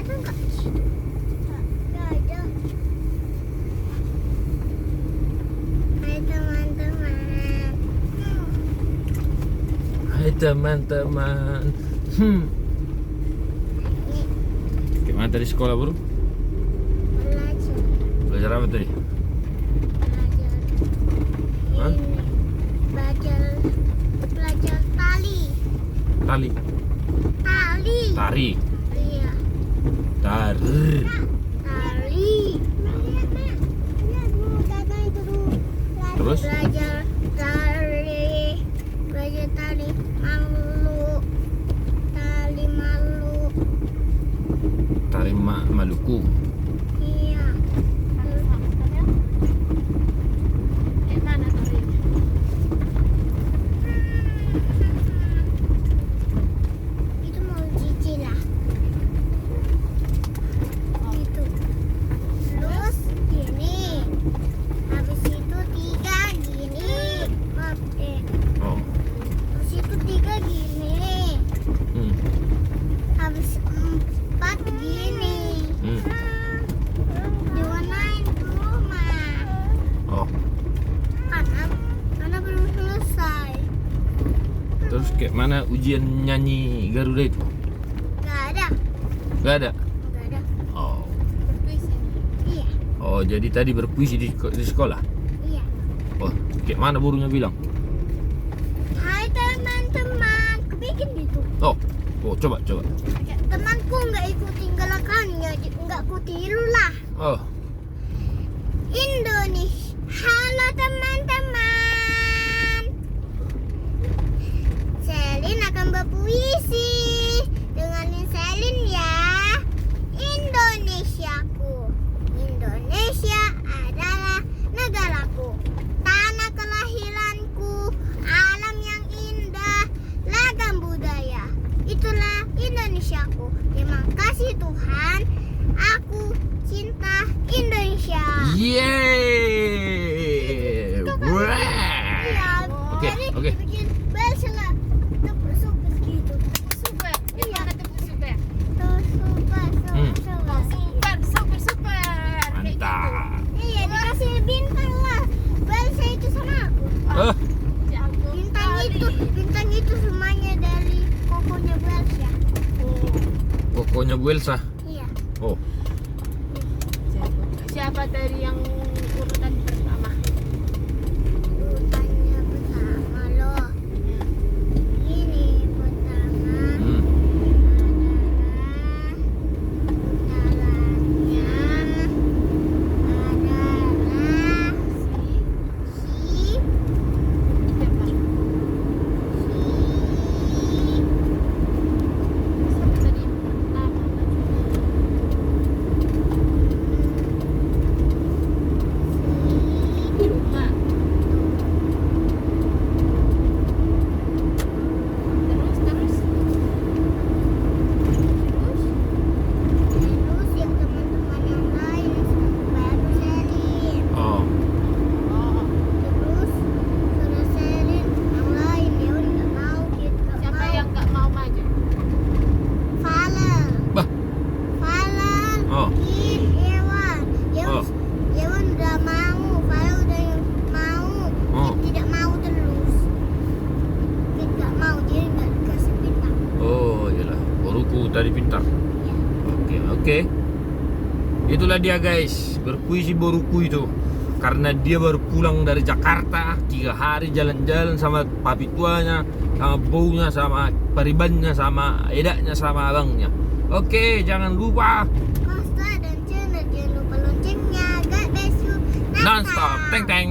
Ada nggak? Nggak ada. Hai teman-teman. Hai teman-teman. Gimana tadi sekolah, Bro? Belajar. Belajar apa tadi? Hah? Belajar tali. Tali. Tari. Iya. Tari. Tali. Lihat dulu kakak itu dulu. Terus? Belajar tali malu. Tali malu. Tari Maluku. Iya. Mana tadi? Itu mau cicil lah. Itu. Terus gini. Habis itu 3 gini. Oh. Habis itu 3 gini. Habis 4 gini. Diwarnain ke rumah. Oh. Karena belum selesai. Terus kayak mana ujian nyanyi Garuda itu? Gak ada. Gak ada. Gak ada. Oh. Berpuisi nih. Iya. Oh, jadi tadi berpuisi di sekolah. Iya. Oh, kayak mana gurunya bilang? Hai teman-teman. Kebikin gitu. Oh, coba. Temanku nggak ikutin gerakannya. Nggak ku tiru lah. Oh, Indonesia. Halo teman-teman. Selin akan berpuisi. Dengerin Selin ya. Indonesiaku. Indonesia adalah negaraku. Tanah kelahiranku. Alam yang indah. Ragam budaya. Itulah Indonesiaku. Terima kasih Tuhan. Aku cinta Indonesia. yeay! Wah! Iya. Oke, Jadi oke. bikin bersela. Tepuk super gitu. Super. Gimana tepuk super? Tuh super. Oh, super. Kayak Mantap. Iya, dikasih bintang lah. Belsa itu sama aku. Oh, gitu. Jago Bintang itu semuanya dari kokonya Belsa. pokoknya Bu Elsa. Iya. Oh, Jago. Siapa dari yang urutan pertama? Urutannya pertama loh. Ini pertama adalah si Siapa? Siapa tadi yang pertama? Di rumah. Terus. terus yang teman-teman yang lain baru Selin. oh, Oh, Terus sudah Selin yang lain dia udah nggak mau gitu. Nggak siapa mau. yang nggak mau maju? Falen. bah, Falen. oh, Yewan. Oh. Yewan udah mau. Falen udah mau. Oh. Dia tidak mau terus. Dia nggak mau jadi nggak dikasih bintang. oh, iyalah. Guruku tadi pintar. Ya. Oke. Itulah dia guys, berpuisi boruku itu. Karena dia baru pulang dari Jakarta, 3 hari jalan-jalan sama papi tuanya, sama baunya, sama paribannya, sama edaknya, sama abangnya. Oke, jangan lupa Kosta dan channel jangan lupa loncengnya. God bless you. non-stop, teng teng.